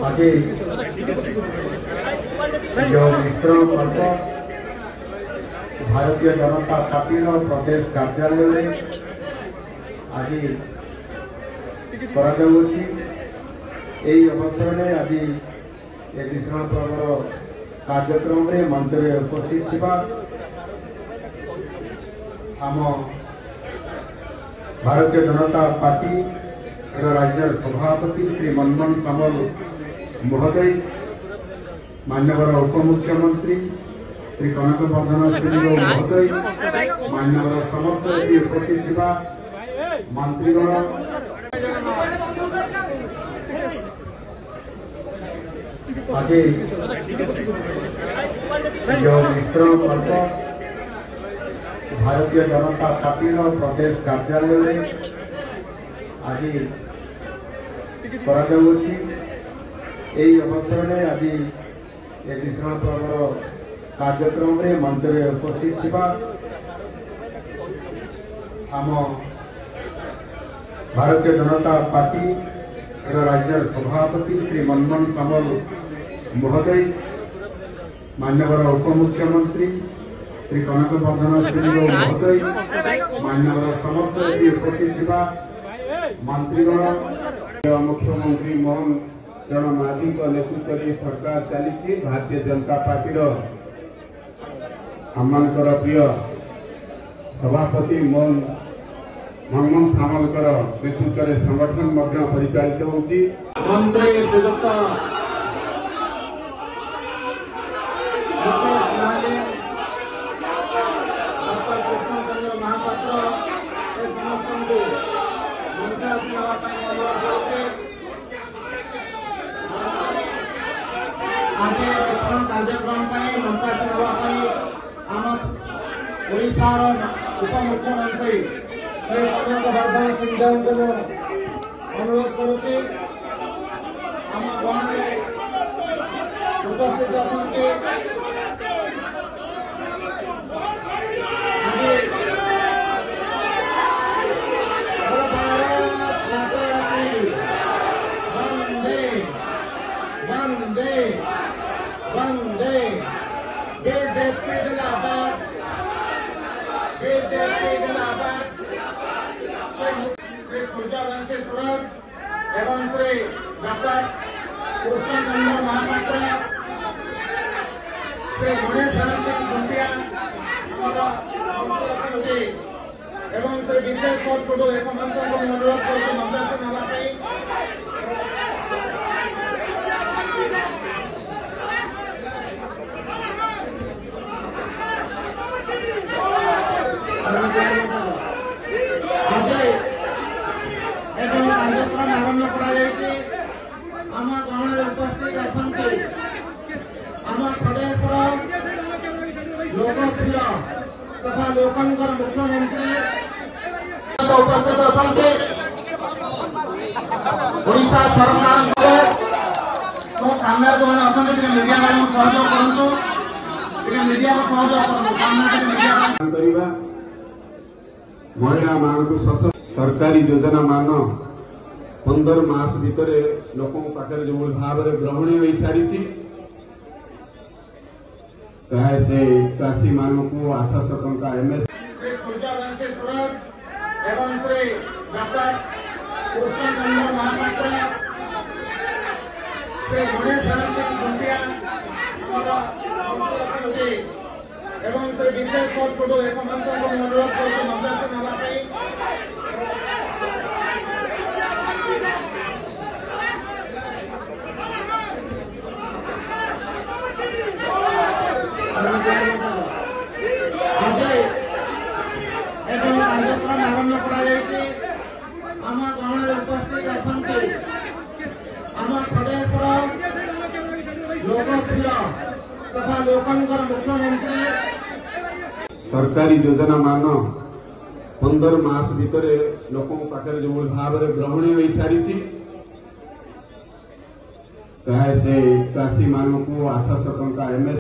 आगे जो विश्राम पर्व भारतीय जनता पार्टी प्रदेश कार्यालय आज अवसर में आज ये विश्राम पर्व कार्यक्रम में मंच में उपस्थित थिबा आम भारतीय जनता पार्टी राज्य सभापति श्री मनमोहन सामल महोदय, मान्यवर उपमुख्यमंत्री श्री कनक वर्धन सिंह महोदय, मान्यवर समस्त उपस्थित थिबा मंत्रीगण, आगे जो विश्राम पर्व भारतीय जनता पार्टी प्रदेश कार्यालय आज अवसर में आज ये विश्राम पर्व कार्यक्रम में मंच में उपस्थित थिबा आम भारतीय जनता पार्टी राज्य सभापति श्री मनमोहन सामल महोदय, मान्यवर उपमुख्यमंत्री श्री कनक वर्धन सिंह महोदय, मान्यवर समस्त उपस्थित थिबा मंत्रीगण, मुख्यमंत्री मोहन चरण माझी नेतृत्व में सरकार चली भारतीय जनता पार्टी आम प्रिय सभापति मनमोहन सामल नेतृत्व में संगठन परिचालित होती मंत्री श्रीयुक्त डॉक्टर कृष्णचंद्र महापात्र आज कार्यक्रम मंचासीन आम ओडार उपमुख्यमंत्री श्री कनक वर्धन सिंह को अनुरोध करुच्ची आम गण में उपस्थित अच्छा वंदे वंदे बीजेपी जिंदाबाद, बीजेपी जिंदाबाद। श्री सूर्यवंशी सूरत एवं श्री डॉक्टर कृष्णचंद्र महापात्र, श्री गणेश सिंह गुंटिया एवं श्री विशेष टुडू ए समस्त अनुरोध कर मंचासीन होगापी कार्यक्रम आरंभ कर आम गण उपस्थित अच्छा आम प्रदेश लोकप्रिय तथा लोकंकर मुख्यमंत्री उपस्थित अच्छा ओडिशा सरकार सामने जो मैंने अच्छा मीडिया वाले सहयोग करूँ मीडिया को सहयोग करूँ महिला मान सरकारी योजना मान 15 मास भितर लोक पाखे जो भाव ग्रहण हो सारी चाहे से चाषी मान को 800 टंका एमएस एवं श्री डॉक्टर कृष्णचंद्र महापात्र, श्री गणेश सिंह गुंटिया एवं श्री विशेष टुडू ए समस्त अनुरोध कर मंचासीन होगापी आज कार्यक्रम आरंभ कर आम गण उपस्थित अच्छा आम प्रदेश लोकप्रिय तथा लोकंकर मुख्यमंत्री सरकारी योजना मान 15 मास भितर लोक पाखे जो भाव ग्रहण हो सारी चाहे से चाषी मान को 800 टंका एमएस